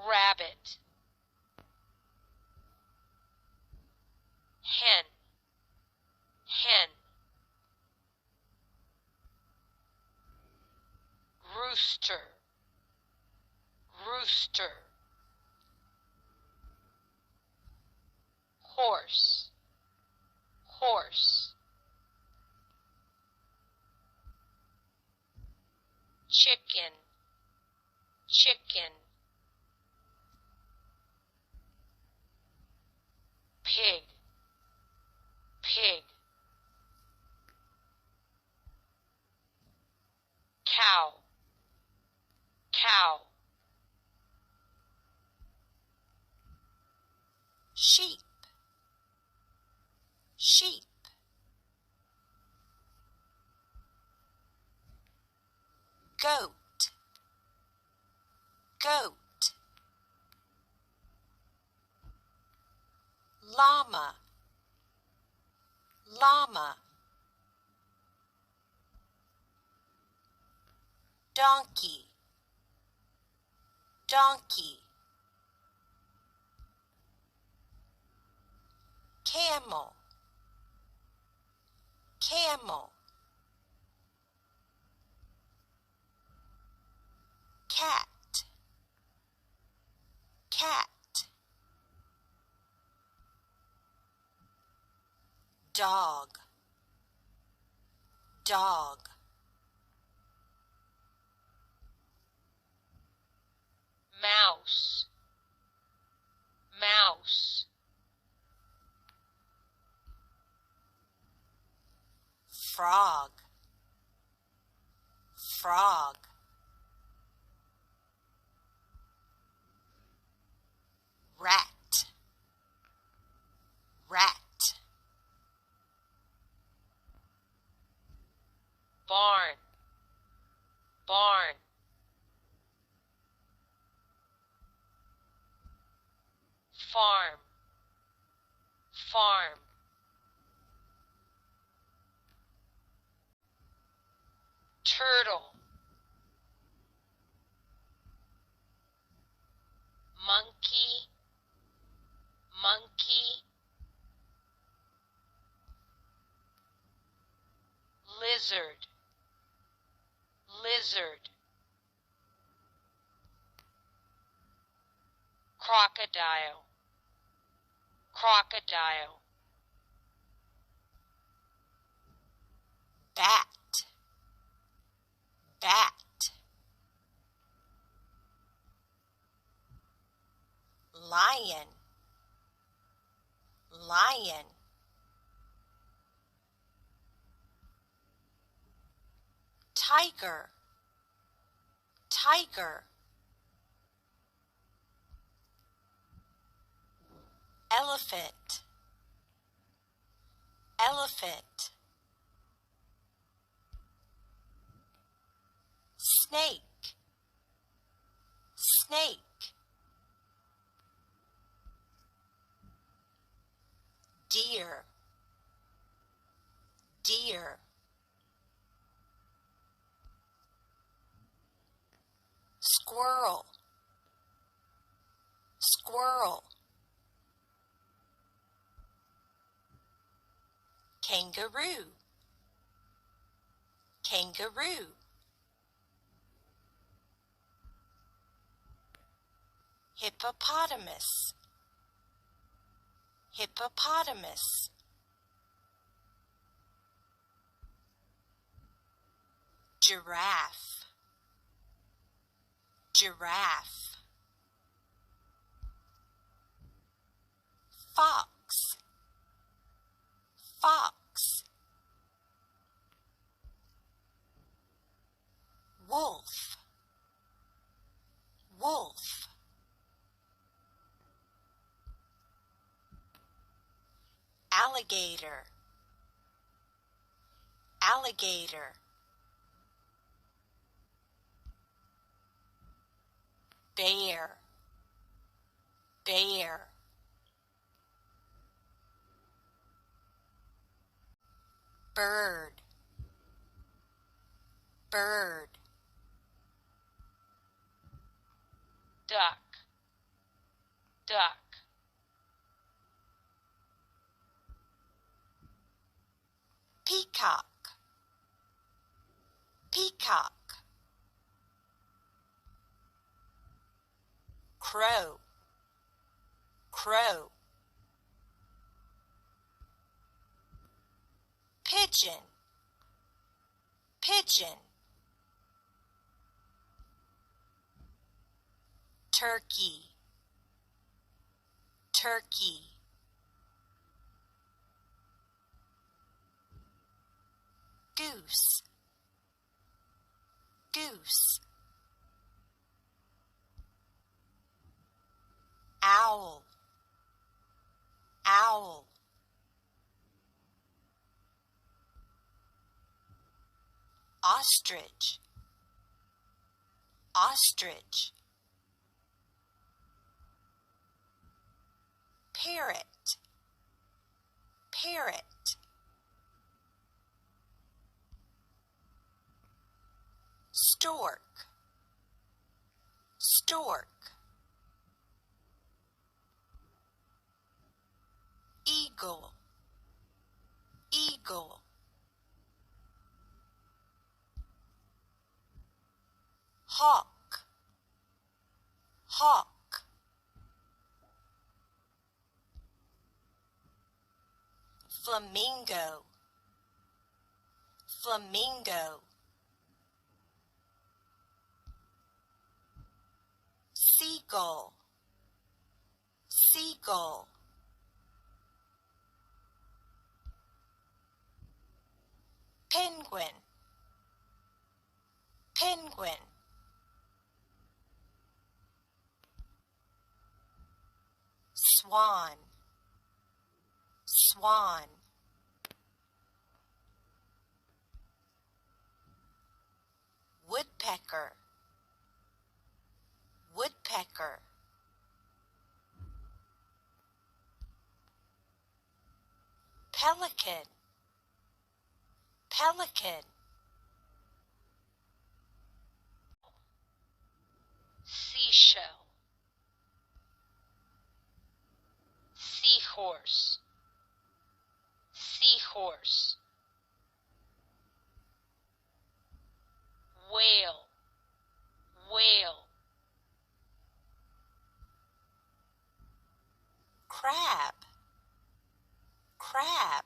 rabbit, hen, hen, rooster, rooster, horse, horse, chicken, chicken, pig, pig, cow, cow, sheep, sheep, goat, goat, llama, llama, donkey, donkey, camel, camel, cat, cat, dog, dog, mouse, mouse, frog, frog, rat, rat, barn, barn, farm, farm, turtle, monkey, monkey, lizard, lizard, crocodile, crocodile, bat, bat, lion, lion, tiger, tiger, elephant, elephant, snake, snake, deer, deer, squirrel, squirrel, kangaroo, kangaroo, hippopotamus, hippopotamus, giraffe, giraffe, fox, fox, wolf, wolf, alligator, alligator, bear, bear, bird, bird, duck, duck, peacock, peacock, crow, crow, pigeon, pigeon, turkey, turkey, goose, goose, owl, owl, ostrich, ostrich, parrot, parrot, stork, stork, eagle, eagle, hawk, hawk, flamingo, flamingo, seagull, seagull, penguin, penguin, swan, swan, woodpecker, woodpecker, pelican, pelican, seashell, seahorse, seahorse, whale, whale, crab, crab,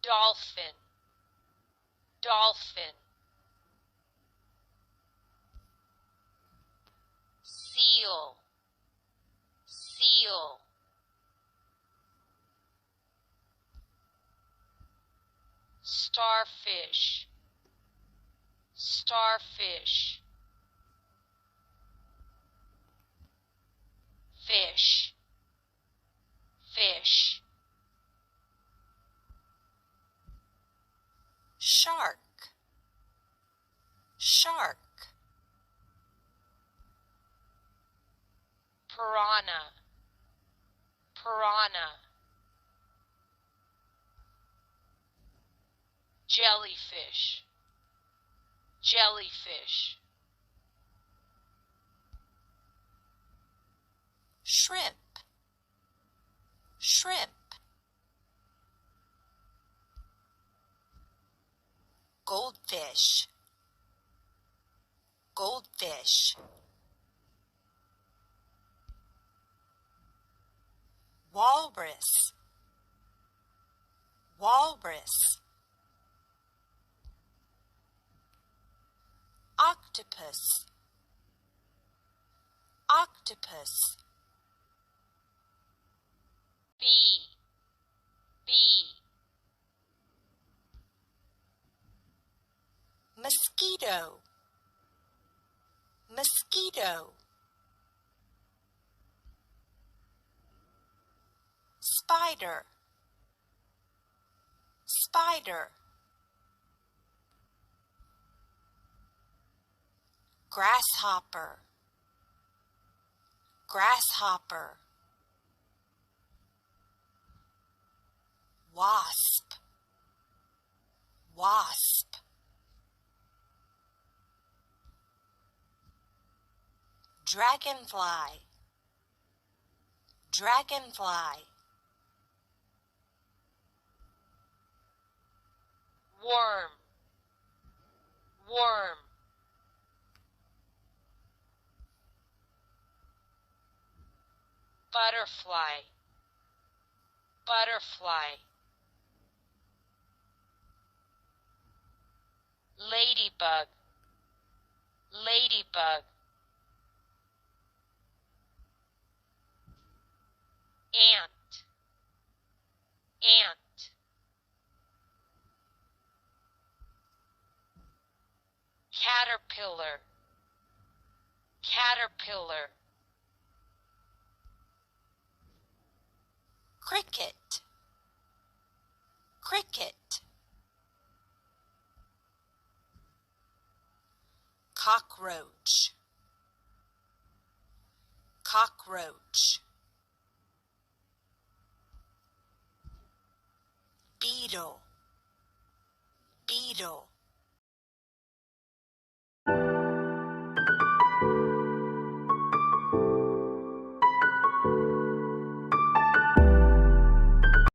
dolphin, dolphin, seal, seal, starfish, starfish, fish, fish, shark, shark, piranha, piranha, jellyfish, jellyfish, shrimp, shrimp, goldfish, goldfish, walrus, walrus, octopus, octopus, bee, bee, mosquito, mosquito, spider, spider, grasshopper, grasshopper, wasp, wasp, dragonfly, dragonfly. Worm, worm. Butterfly, butterfly. Ladybug, ladybug. Ant, ant. Caterpillar, caterpillar. Cricket, cricket. Cockroach, cockroach. Beetle, beetle.